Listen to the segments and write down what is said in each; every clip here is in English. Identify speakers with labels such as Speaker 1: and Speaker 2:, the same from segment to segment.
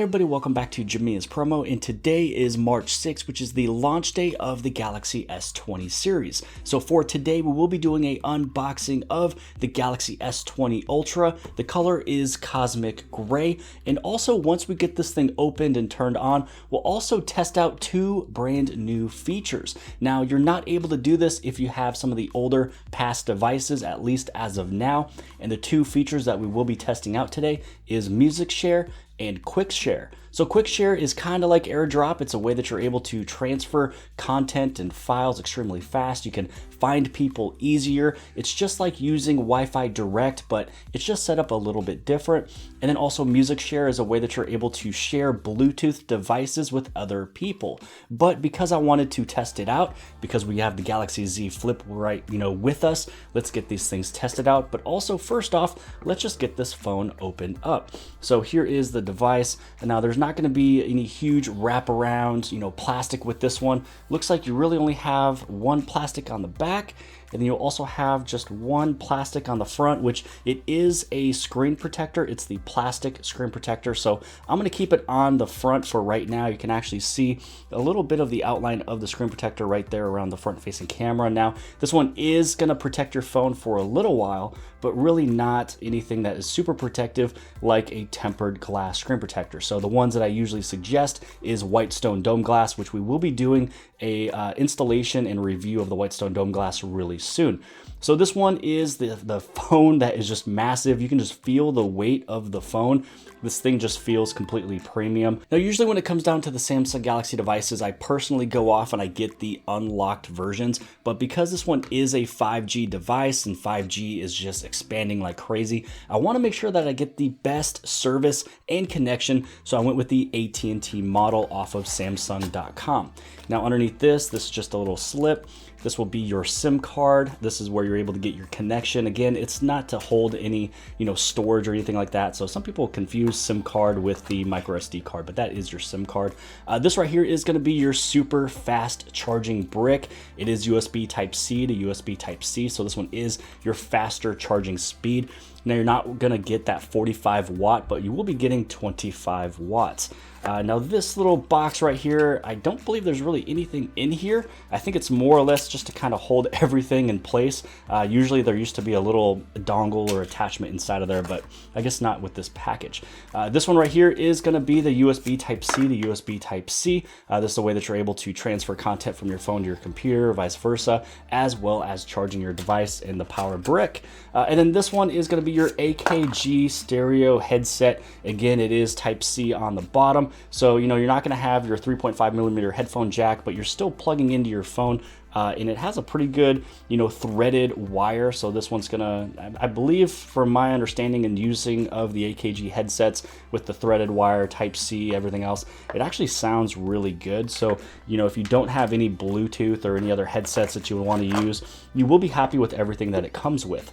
Speaker 1: Hey everybody, welcome back to Jamia's Promo, and today is March 6th, which is the launch day of the Galaxy S20 series. So for today, we will be doing an unboxing of the Galaxy S20 Ultra. The color is Cosmic Gray, and also once we get this thing opened and turned on, we'll also test out two brand new features. Now, you're not able to do this if you have some of the older past devices, at least as of now, and the two features that we will be testing out today is Music Share and Quick Share. So Quick Share is kind of like AirDrop. It's a way that you're able to transfer content and files extremely fast. You can find people easier. It's just like using Wi-Fi Direct, but it's just set up a little bit different. And then also Music Share is a way that you're able to share Bluetooth devices with other people. But because I wanted to test it out, because we have the Galaxy Z Flip right, with us, let's get these things tested out. But also first off, let's just get this phone opened up. So here is the device, and now there's not going to be any huge wraparound, plastic with this one. Looks like you really only have one plastic on the back, and then you'll also have just one plastic on the front, which it is a screen protector. It's the plastic screen protector. So I'm going to keep it on the front for right now. You can actually see a little bit of the outline of the screen protector right there around the front facing camera. Now, this one is going to protect your phone for a little while, but really not anything that is super protective like a tempered glass screen protector. So the ones that I usually suggest is Whitestone Dome Glass, which we will be doing a installation and review of the Whitestone Dome Glass really soon. So this one is the phone that is just massive. You can just feel the weight of the phone. This thing just feels completely premium. Now, usually when it comes down to the Samsung Galaxy devices, I personally go off and I get the unlocked versions, but because this one is a 5G device and 5G is just expanding like crazy, I want to make sure that I get the best service and connection, so I went with the AT&T model off of Samsung.com. Now, underneath this is just a little slip. This will be your SIM card. This is where you're able to get your connection. Again, it's not to hold any, storage or anything like that. So some people confuse SIM card with the micro SD card, but that is your SIM card. This right here is going to be your super fast charging brick. It is USB Type-C to USB Type-C. So this one is your faster charging speed. Now, you're not going to get that 45 watt, but you will be getting 25 watts. Now, this little box right here, I don't believe there's really anything in here. I think it's more or less just to kind of hold everything in place. Usually there used to be a little dongle or attachment inside of there, but I guess not with this package. This one right here is going to be the USB Type-C to USB Type-C. This is the way that you're able to transfer content from your phone to your computer, vice versa, as well as charging your device in the power brick. And then this one is going to be your AKG stereo headset. Again, it is Type-C on the bottom. So, you're not going to have your 3.5 millimeter headphone jack, but you're still plugging into your phone. And it has a pretty good, threaded wire. So this one's gonna, I believe from my understanding and using of the AKG headsets with the threaded wire, Type-C, everything else, it actually sounds really good. So, if you don't have any Bluetooth or any other headsets that you would want to use, you will be happy with everything that it comes with.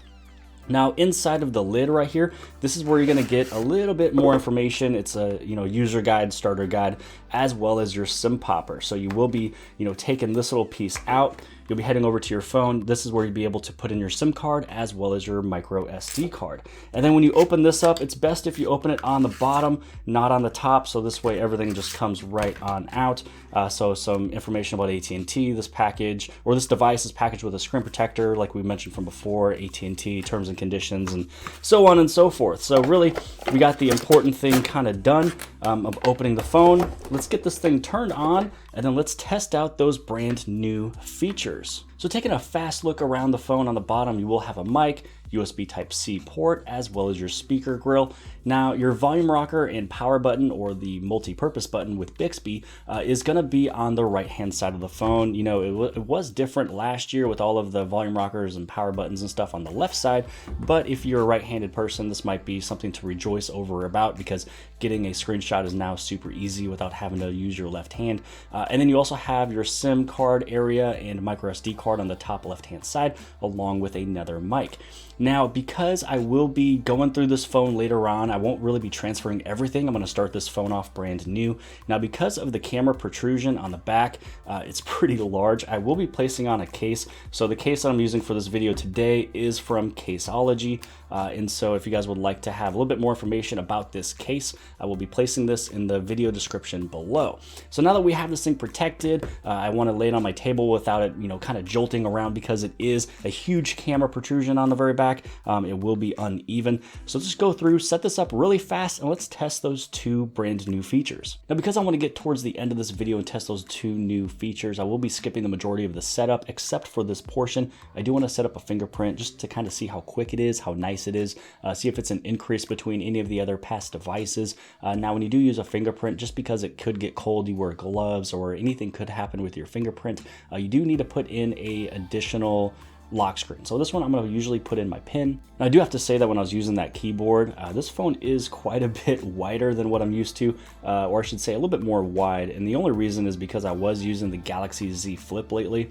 Speaker 1: Now, inside of the lid right here, this is where you're going to get a little bit more information. It's a user guide, starter guide, as well as your SIM popper. So you will be taking this little piece out. You'll be heading over to your phone. This is where you'll be able to put in your SIM card as well as your micro SD card. And then when you open this up, it's best if you open it on the bottom, not on the top. So this way everything just comes right on out. So some information about AT&T, this package or this device is packaged with a screen protector, like we mentioned from before, AT&T terms and conditions, and so on and so forth. So really, we got the important thing kind of done of opening the phone. Let's get this thing turned on, and then let's test out those brand new features. So taking a fast look around the phone, on the bottom, you will have a mic, USB Type-C port, as well as your speaker grill. Now, your volume rocker and power button, or the multi-purpose button with Bixby, is going to be on the right-hand side of the phone. It was different last year with all of the volume rockers and power buttons and stuff on the left side, but if you're a right-handed person, this might be something to rejoice over about, because getting a screenshot is now super easy without having to use your left hand. And then you also have your SIM card area and micro SD card card on the top left-hand side, along with another mic. Now, because I will be going through this phone later on, I won't really be transferring everything. I'm going to start this phone off brand new. Now, because of the camera protrusion on the back, it's pretty large. I will be placing on a case. So the case that I'm using for this video today is from Caseology. And so if you guys would like to have a little bit more information about this case, I will be placing this in the video description below. So now that we have this thing protected, I want to lay it on my table without it, kind of jolting around, because it is a huge camera protrusion on the very back. It will be uneven. So let's just go through, set this up really fast, and let's test those two brand new features. Now, because I want to get towards the end of this video and test those two new features, I will be skipping the majority of the setup, except for this portion. I do want to set up a fingerprint just to kind of see how quick it is, how nice it is, see if it's an increase between any of the other past devices. Now, when you do use a fingerprint, just because it could get cold, you wear gloves, or anything could happen with your fingerprint, you do need to put in a additional lock screen. So this one I'm going to usually put in my pin. Now, I do have to say that when I was using that keyboard, this phone is quite a bit wider than what I'm used to, or I should say a little bit more wide. And the only reason is because I was using the Galaxy Z Flip lately.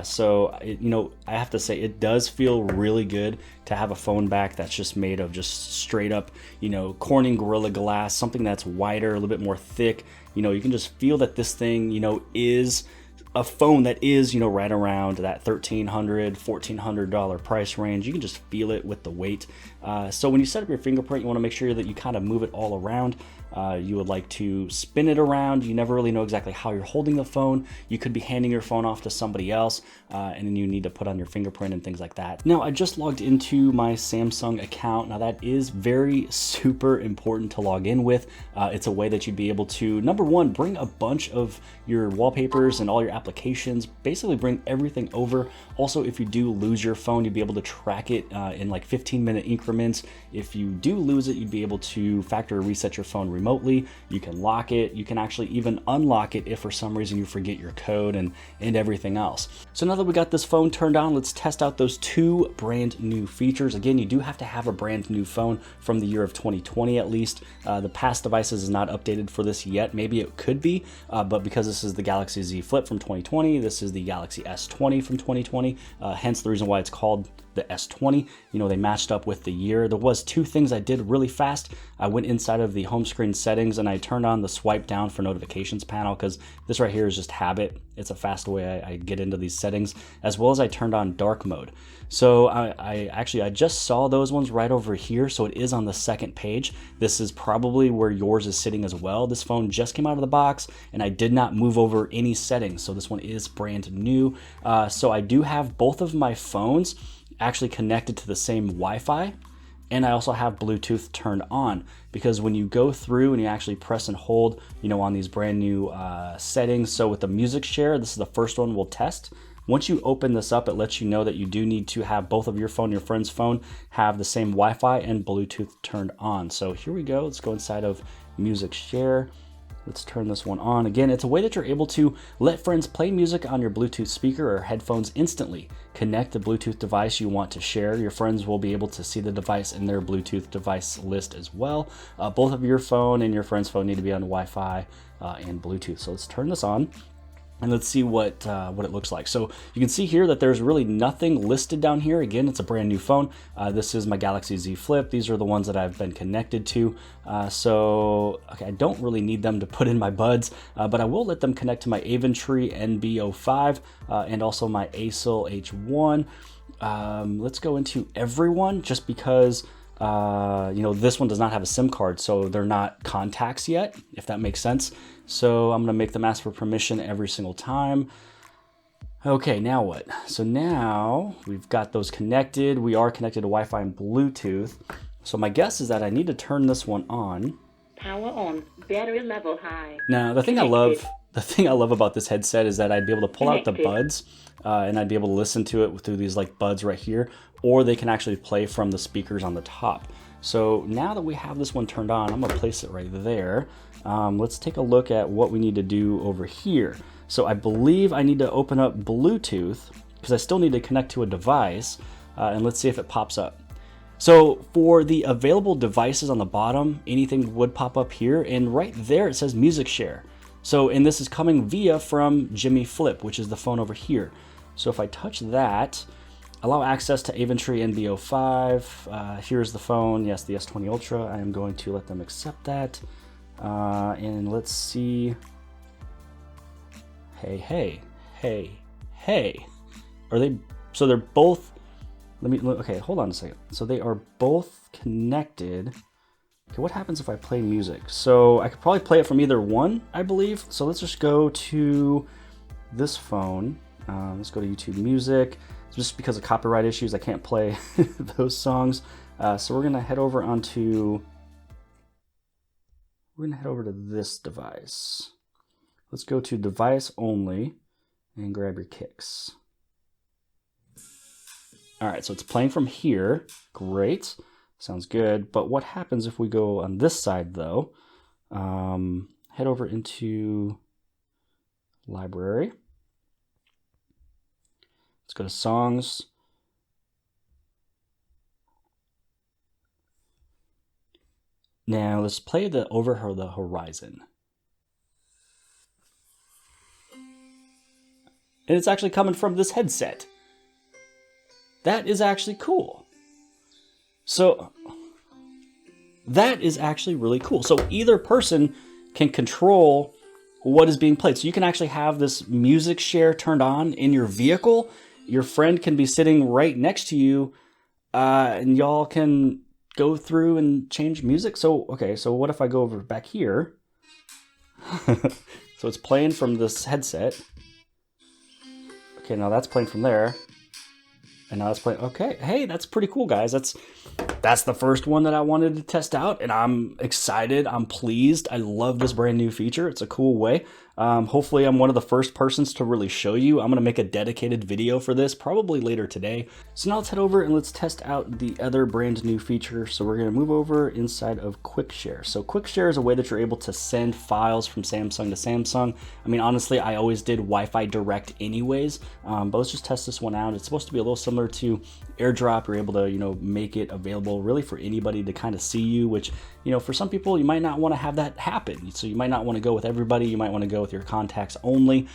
Speaker 1: So I have to say it does feel really good to have a phone back that's just made of just straight up, Corning Gorilla Glass, something that's wider, a little bit more thick. You can just feel that this thing, is a phone that is, right around that $1,300, $1,400 price range. You can just feel it with the weight. So when you set up your fingerprint, you want to make sure that you kind of move it all around. You would like to spin it around. You never really know exactly how you're holding the phone. You could be handing your phone off to somebody else, and then you need to put on your fingerprint and things like that. Now, I just logged into my Samsung account. Now, that is very super important to log in with. It's a way that you'd be able to, number one, bring a bunch of your wallpapers and all your applications, basically bring everything over. Also, if you do lose your phone, you'd be able to track it in like 15-minute increments. If you do lose it, you'd be able to factory reset your phone remotely. You can lock it. You can actually even unlock it if for some reason you forget your code and everything else. So now that we got this phone turned on, let's test out those two brand new features. Again, you do have to have a brand new phone from the year of 2020 at least. The past devices is not updated for this yet. Maybe it could be, but because this is the Galaxy Z Flip from 2020, this is the Galaxy S20 from 2020, hence the reason why it's called the S20. They matched up with the year. There was two things I did really fast. I went inside of the home screen settings and I turned on the swipe down for notifications panel, because this right here is just habit. It's a fast way I get into these settings, as well as I turned on dark mode. So I just saw those ones right over here. So it is on the second page. This is probably where yours is sitting as well. This phone just came out of the box and I did not move over any settings. So this one is brand new. So I do have both of my phones actually connected to the same Wi-Fi, and I also have Bluetooth turned on, because when you go through and you actually press and hold, on these brand new settings. So with the music share, this is the first one we'll test. Once you open this up, it lets you know that you do need to have both of your phone, your friend's phone, have the same Wi-Fi and Bluetooth turned on. So here we go. Let's go inside of music share. Let's turn this one on. Again, it's a way that you're able to let friends play music on your Bluetooth speaker or headphones instantly. Connect the Bluetooth device you want to share. Your friends will be able to see the device in their Bluetooth device list as well. Both of your phone and your friend's phone need to be on Wi-Fi and Bluetooth. So let's turn this on. And let's see what it looks like. So you can see here that there's really nothing listed down here. Again, it's a brand new phone. This is my Galaxy Z Flip. These are the ones that I've been connected to. Okay, I don't really need them to put in my buds, but I will let them connect to my Aventry NB05 and also my ASIL H1. Let's go into everyone, just because this one does not have a SIM card, so they're not contacts yet, if that makes sense. So I'm gonna make them ask for permission every single time. Okay, now what? So now we've got those connected. We are connected to Wi-Fi and Bluetooth. So my guess is that I need to turn this one on.
Speaker 2: Power on, battery level high.
Speaker 1: Now the thing I love about this headset is that I'd be able to pull out the buds and I'd be able to listen to it through these like buds right here, or they can actually play from the speakers on the top. So now that we have this one turned on, I'm gonna place it right there. Let's take a look at what we need to do over here. So I believe I need to open up Bluetooth, because I still need to connect to a device, and let's see if it pops up. So for the available devices on the bottom, anything would pop up here, and right there it says music share. So, and this is coming from Jimmy Flip, which is the phone over here. So if I touch that, allow access to Aventry NB05. Here's the phone. Yes, the S20 Ultra. I am going to let them accept that. And let's see. Hey. Are they, so they're both, okay, hold on a second. So they are both connected. Okay, what happens if I play music? So I could probably play it from either one, I believe. So let's just go to this phone. Let's go to YouTube Music. Just because of copyright issues, I can't play those songs. So we're gonna head over to this device. Let's go to device only and grab your kicks. All right, so it's playing from here. Great, sounds good. But what happens if we go on this side though? Head over into library. Let's go to songs. Now let's play the Over the Horizon. And it's actually coming from this headset. That is actually cool. So that is actually really cool. So either person can control what is being played. So you can actually have this music share turned on in your vehicle. Your friend can be sitting right next to you, and y'all can go through and change music. So, okay, so what if I go over back here? So it's playing from this headset. Okay, now that's playing from there. And now it's playing, okay, hey, that's pretty cool, guys. That's the first one that I wanted to test out, and I'm excited, I'm pleased. I love this brand new feature. It's a cool way. Hopefully I'm one of the first persons to really show you. I'm gonna make a dedicated video for this, probably later today. So now let's head over and let's test out the other brand new feature. So we're gonna move over inside of Quick Share. So Quick Share is a way that you're able to send files from Samsung to Samsung. I mean, honestly, I always did Wi-Fi direct anyways, but let's just test this one out. It's supposed to be a little similar to AirDrop. You're able to, you know, make it available really for anybody to kind of see you, which, you know, for some people, you might not want to have that happen. So you might not want to go with everybody. You might want to go with your contacts only.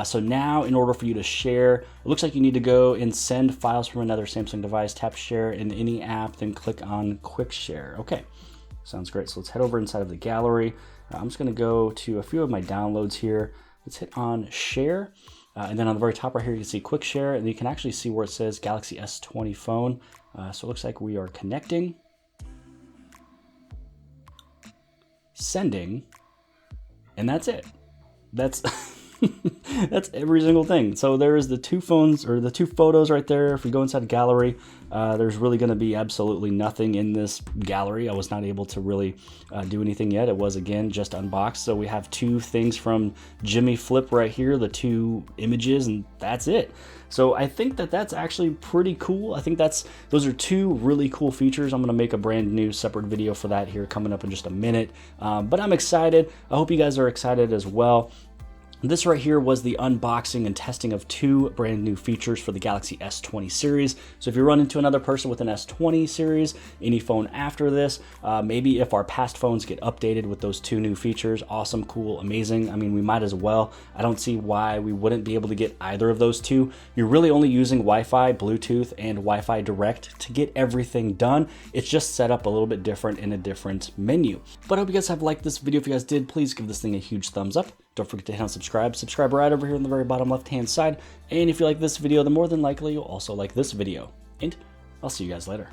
Speaker 1: So now in order for you to share, it looks like you need to go and send files from another Samsung device, tap share in any app, then click on Quick Share. Okay, sounds great. So let's head over inside of the gallery. I'm just going to go to a few of my downloads here. Let's hit on share. And then on the very top right here, you can see Quick Share, and you can actually see where it says Galaxy S20 phone. So it looks like we are connecting, sending, and that's it. That's that's every single thing. So there's the two phones, or the two photos right there. If we go inside the gallery, there's really going to be absolutely nothing in this gallery. I was not able to really do anything yet. It was, again, just unboxed. So we have two things from Jimmy Flip right here, the two images, and that's it. So I think that that's actually pretty cool. I think those are two really cool features. I'm going to make a brand new separate video for that here coming up in just a minute. But I'm excited. I hope you guys are excited as well. This right here was the unboxing and testing of two brand new features for the Galaxy S20 series. So if you run into another person with an S20 series, any phone after this, maybe if our past phones get updated with those two new features, awesome, cool, amazing. I mean, we might as well. I don't see why we wouldn't be able to get either of those two. You're really only using Wi-Fi, Bluetooth, and Wi-Fi Direct to get everything done. It's just set up a little bit different in a different menu. But I hope you guys have liked this video. If you guys did, please give this thing a huge thumbs up. Don't forget to hit on subscribe. Subscribe right over here on the very bottom left-hand side. And if you like this video, then more than likely you'll also like this video. And I'll see you guys later.